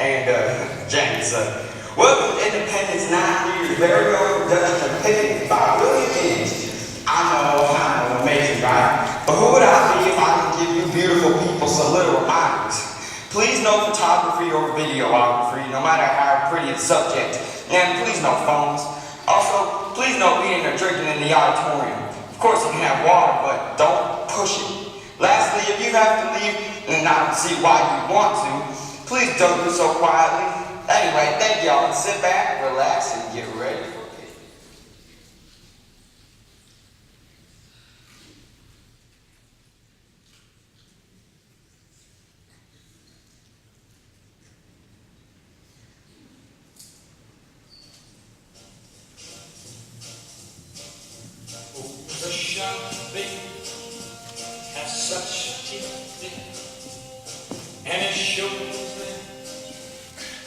James, welcome to Independence 9 years, very own Dutch Epiphany by William James. I know, amazing, right? But who would I be if I could give you beautiful people some little reminders? Please no photography or videography, no matter how pretty the subject. And please no phones. Also, please no eating or drinking in the auditorium. Of course you can have water, but don't push it. Lastly, if you have to leave, and I don't see why you want to, please don't do so quietly. Anyway, thank y'all, and sit back, relax, and get ready for it. The shopping has such a thing, and it shows them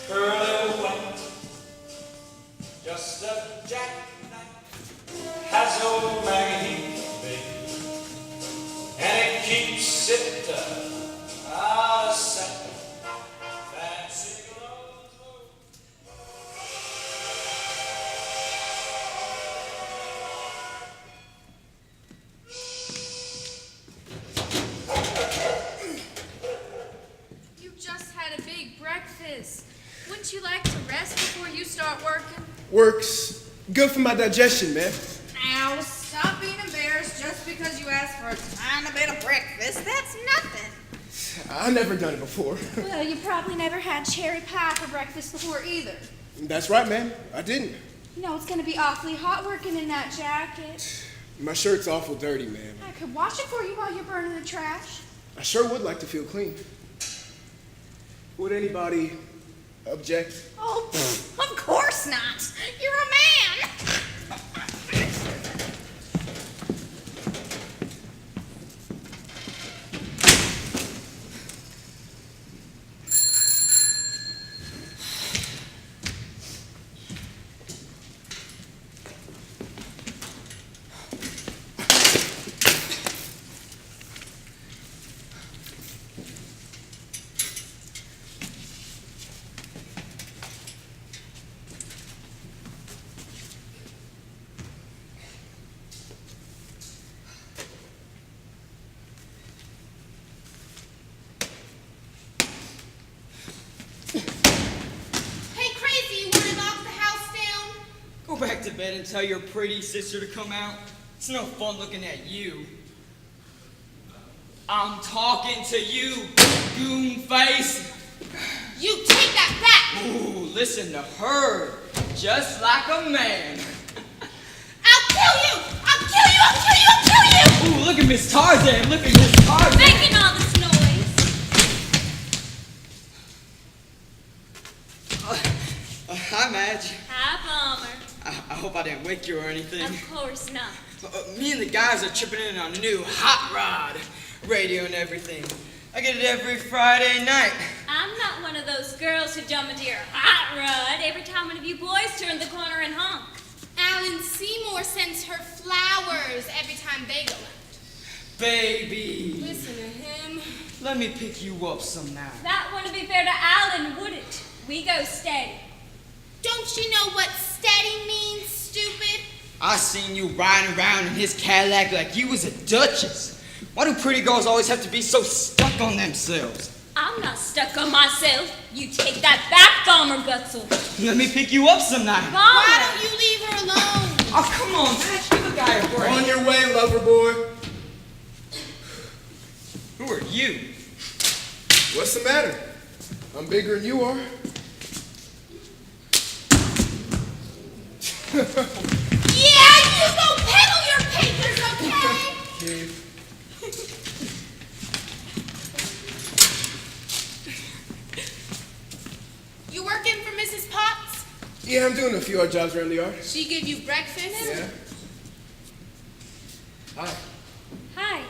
pearly white. Just a jackknife has old Maggie, baby, and it keeps it out of sight. Fancy clothes. You just had a big breakfast. Wouldn't you like to rest before you start working? Works good for my digestion, man. Ow, stop being embarrassed just because you asked for a tiny bit of breakfast. That's nothing. I've never done it before. Well, you probably never had cherry pie for breakfast before either. That's right, man. I didn't. You know, it's going to be awfully hot working in that jacket. My shirt's awful dirty, man. I could wash it for you while you're burning the trash. I sure would like to feel clean. Would anybody object? Oh, of course not. You're a man. Go back to bed and tell your pretty sister to come out. It's no fun looking at you. I'm talking to you, goon face. You take that back. Ooh, listen to her, just like a man. I'll kill you. I'll kill you. I'll kill you. I'll kill you. Ooh, look at Miss Tarzan. Look at Miss Tarzan. Making all this noise. Hi, Madge. Hi, Palmer. I hope I didn't wake you or anything. Of course not. Me and the guys are chipping in on a new hot rod radio and everything. I get it every Friday night. I'm not one of those girls who jump into your hot rod every time one of you boys turn the corner and honk. Alan Seymour sends her flowers every time they go out. Baby. Listen to him. Let me pick you up some now. That wouldn't be fair to Alan, would it? We go steady. Don't you know what steady means, stupid? I seen you riding around in his Cadillac like you was a duchess. Why do pretty girls always have to be so stuck on themselves? I'm not stuck on myself. You take that back, Palmer Gutzel. Let me pick you up some night. Palmer. Why don't you leave her alone? Oh, come on, Madge, give a guy a break. On your way, lover boy. Who are you? What's the matter? I'm bigger than you are. Yeah, you go peddle your papers, okay? You working for Mrs. Potts? Yeah, I'm doing a few odd jobs around the yard. She give you breakfast? Yeah. Hi. Hi.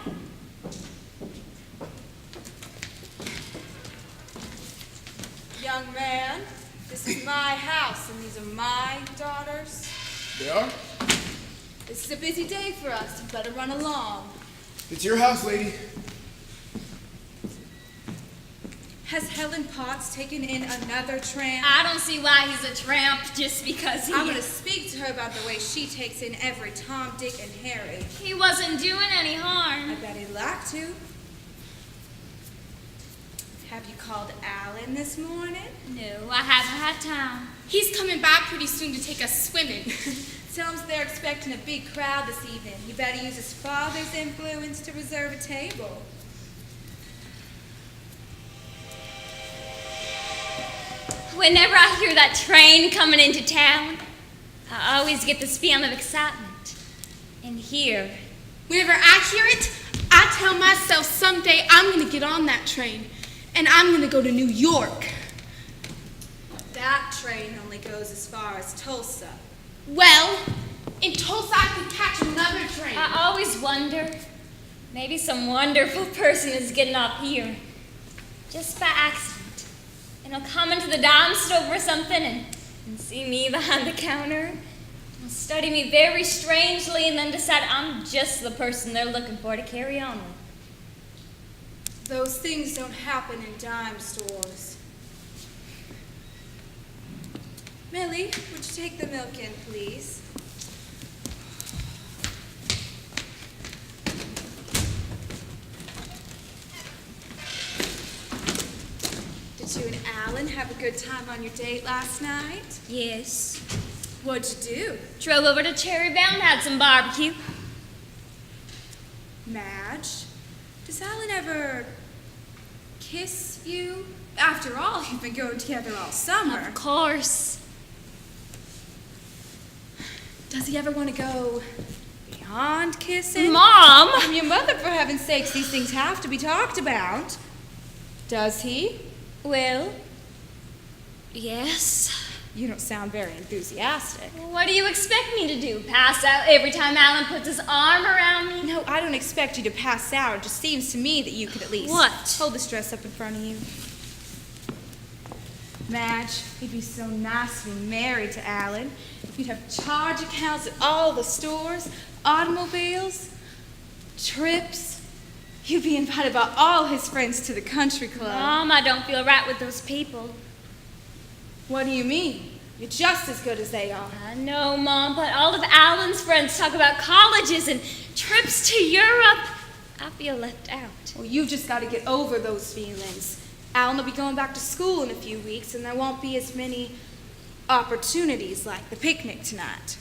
Young man, this is my house and these are my daughters. They are? This is a busy day for us. You better run along. It's your house, lady. Has Helen Potts taken in another tramp? I don't see why he's a tramp just because I'm gonna speak to her about the way she takes in every Tom, Dick, and Harry. he wasn't doing any I harm. bet he'd like to. Have you called Alan this morning? No, I haven't had time. He's coming back pretty soon to take us swimming. Tell him they're expecting a big crowd this evening. He better use his father's influence to reserve a table. Whenever I hear that train coming into town, I always get this feeling of excitement. And here, Whenever I hear it, I tell myself someday I'm going to get on that train and I'm going to go to New York. That train only goes as far as Tulsa. Well, in Tulsa I could catch another train. I always wonder, maybe some wonderful person is getting off here, just by accident. And he'll come into the dime stove or something and see me behind the counter. He'll study me very strangely and then decide I'm just the person they're looking for to carry on with. Those things don't happen in dime stores. Millie, would you take the milk in, please? Did you and Alan have a good time on your date last night? Yes. What'd you do? Drove over to Cherry Bound, had some barbecue. Madge, does Alan ever kiss you? After all, you've been going together all summer. Of course. Does he ever want to go beyond kissing? Mom! I'm your mother, for heaven's sakes. These things have to be talked about. Does he? Well, yes. You don't sound very enthusiastic. What do you expect me to do? Pass out every time Alan puts his arm around me? No, I don't expect you to pass out. It just seems to me that you could at least What? hold this dress up in front of you. Madge, it'd be so nice to be married to Alan. You'd have charge accounts at all the stores, automobiles, trips. You'd be invited by all his friends to the country club. Mom, I don't feel right with those people. What do you mean? You're just as good as they are. I know, Mom, but all of Alan's friends talk about colleges and trips to Europe. I feel left out. Well, you've just got to get over those feelings. Alan will be going back to school in a few weeks, and there won't be as many opportunities like the picnic tonight.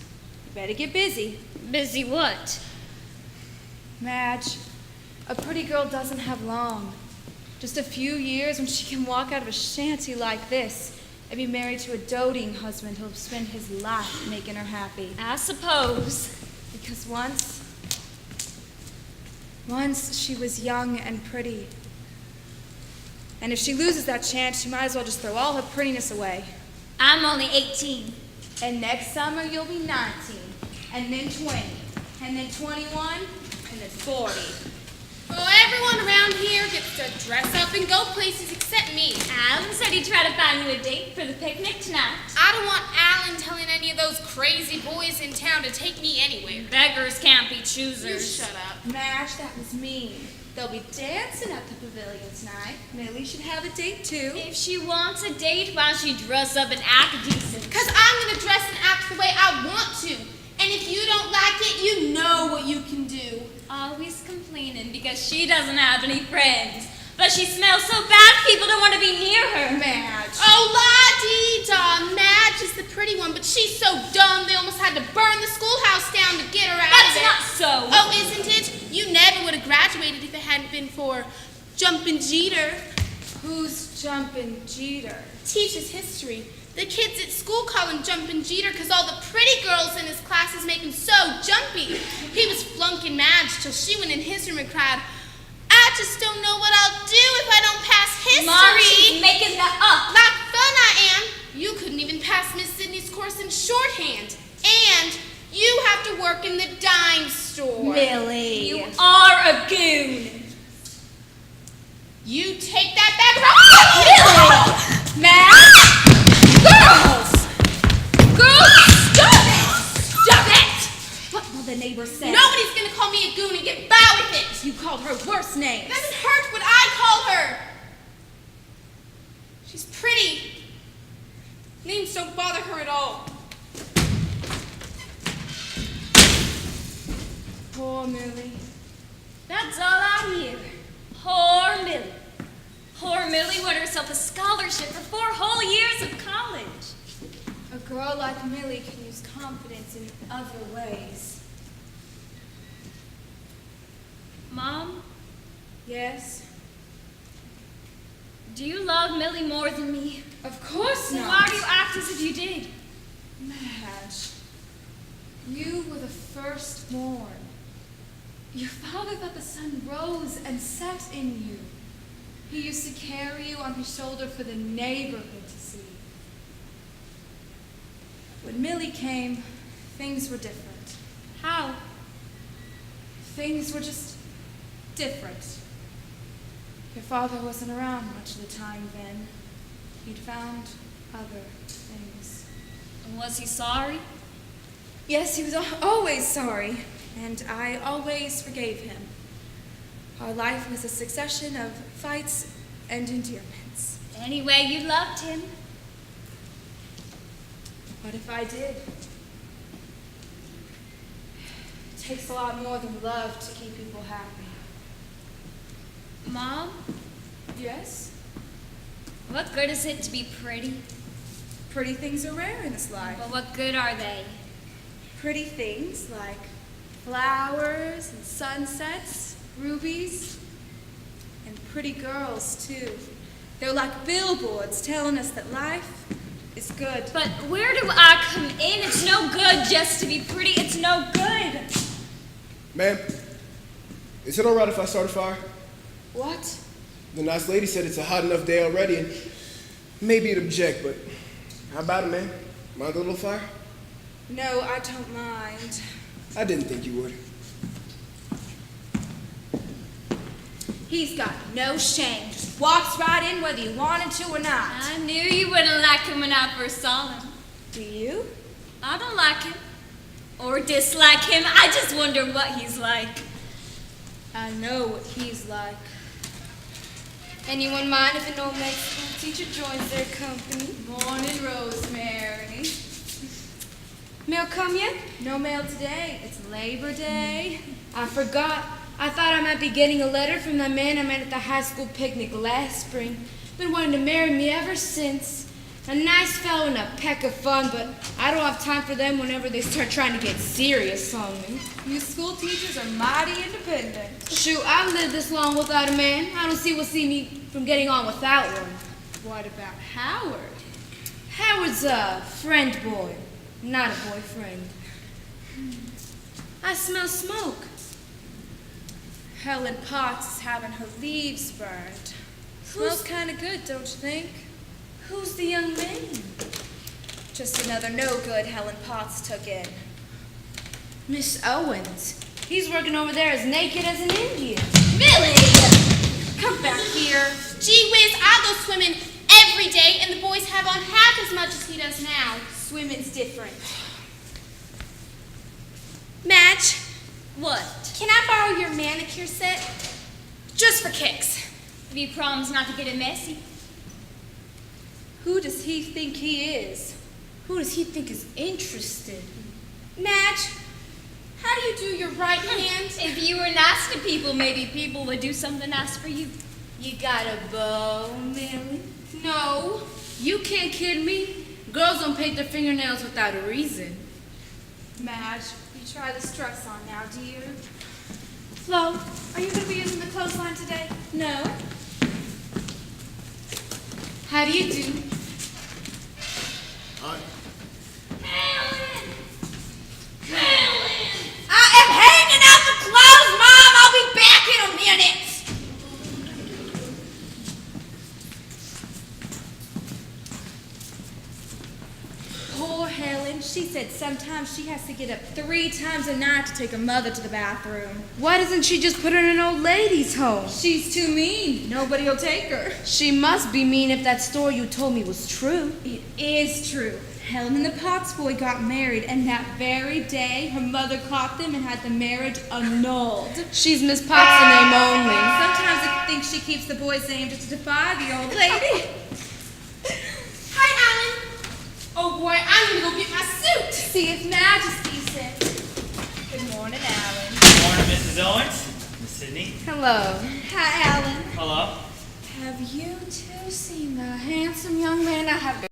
You better get busy. Busy what? Madge, a pretty girl doesn't have long. Just a few years when she can walk out of a shanty like this and be married to a doting husband who'll spend his life making her happy. I suppose. Because once she was young and pretty. And if she loses that chance, she might as well just throw all her prettiness away. I'm only 18. And next summer you'll be 19, and then 20, and then 21, and then 40. Well, everyone around here gets to dress up and go places except me. Alan said he'd try to find you a date for the picnic tonight. I don't want Alan telling any of those crazy boys in town to take me anywhere. Beggars can't be You choosers. shut up. Madge, that was mean. They'll be dancing at the pavilion tonight. Millie should have a date too. If she wants a date, why don't she dress up and act decent? Because I'm going to dress and act the way I want to. And if you don't like it, you know what you can do. Always complaining because she doesn't have any friends. But she smells so bad, people don't want to be near her. Madge. Oh, la-dee-da. Madge is the pretty one, but she's so dumb they almost had to burn the schoolhouse down to get her out of That's there. not so. Oh, isn't it? You never would have graduated if it hadn't been for Jumpin' Jeter. Who's Jumpin' Jeter? Teaches history. The kids at school call him Jumpin' Jeter because all the pretty girls in his classes make him so jumpy. He was flunking Madge till she went in his room and cried, I just don't know what I'll do if I don't pass history. Mom, she's making that up. Not fun I am. You couldn't even pass Miss Sydney's course in shorthand. And you have to work in the dime store. Millie. You are a goon. You take that back right. Madge! Girls! Stop it! Stop it! What will the neighbors say? Nobody's gonna call me a goon and get by with it. You called her worse names. It doesn't hurt what I call her. don't bother her at all. Poor Millie. That's all I hear. Poor Millie. Poor Millie won herself a scholarship for 4 whole years of college. A girl like Millie can use confidence in other ways. Mom, Yes? do you love Millie more than me? Of course Then not. why do you act as if you did? Madge, you were the firstborn. Your father thought the sun rose and set in you. He used to carry you on his shoulder for the neighborhood to see. When Millie came, things were different. How? Things were just different. Your father wasn't around much of the time then. He'd found other things. Was he sorry? Yes, he was always sorry, and I always forgave him. Our life was a succession of fights and endearments. Anyway, you loved him. What if I did? It takes a lot more than love to keep people happy. Mom, Yes? what good is it to be pretty? Pretty things are rare in this life. But what good are they? Pretty things like flowers and sunsets, rubies, and pretty girls, too. They're like billboards telling us that life is good. But where do I come in? It's no good just to be pretty. It's no good. Ma'am, is it all right if I start a fire? What? The nice lady said it's a hot enough day already, and maybe you'd object, but how about it, ma'am? Mind a little fire? No, I don't mind. I didn't think you would. He's got no shame. Just walks right in whether you wanted to or not. I knew you wouldn't like him when I first saw him. Do you? I don't like him. Or dislike him. I just wonder what he's like. I know what he's like. Anyone mind if an old med school teacher joins their company? Morning, Rosemary. Mail come yet? No mail today. It's Labor Day. I forgot. I thought I might be getting a letter from that man I met at the high school picnic last spring. Been wanting to marry me ever since. A nice fellow and a peck of fun, but I don't have time for them whenever they start trying to get serious on me. You school teachers are mighty independent. Shoot, I've lived this long without a man. I don't see what'll see me from getting on without one. What about Howard? Howard's a friend boy, not a boyfriend. I smell smoke. Helen Potts is having her leaves burned. Smells kind of good, don't you think? Who's the young man? Just another no-good Helen Potts took in. Miss Owens. He's working over there as naked as an Indian. Millie! Come back here. Gee whiz, I go swimming every day, and the boys have on half as much as he does now. Swimming's different. Madge, What? can I borrow your manicure set? Just for kicks. Have you promised not to get it messy? Who does he think he is? Who does he think is interested? Madge, how do you do your right hand? If you were nice to people, maybe people would do something nice for you. You got a bow, Millie? No. You can't kid me. Girls don't paint their fingernails without a reason. Madge, you try the struts on now, dear. Flo, are you going to be using the clothesline today? No. How do you do? Hi. I am hanging out the clothes, Mom! I'll be back in a minute! Poor Helen. She said sometimes she has to get up 3 times a night to take her mother to the bathroom. Why doesn't she just put her in an old lady's home? She's too mean. Nobody'll take her. She must be mean if that story you told me was true. It is true. Helen and the Potts boy got married, and that very day, her mother caught them and had the marriage annulled. She's Miss Potts in name only. Sometimes I think she keeps the boy's name just to defy the old lady. Hi, Alan. Oh, see if Majesty's sent. Good morning, Alan. Good morning, Mrs. Owens. Miss Sydney. Hello. Hi, Alan. Hello. Have you two seen the handsome young man I have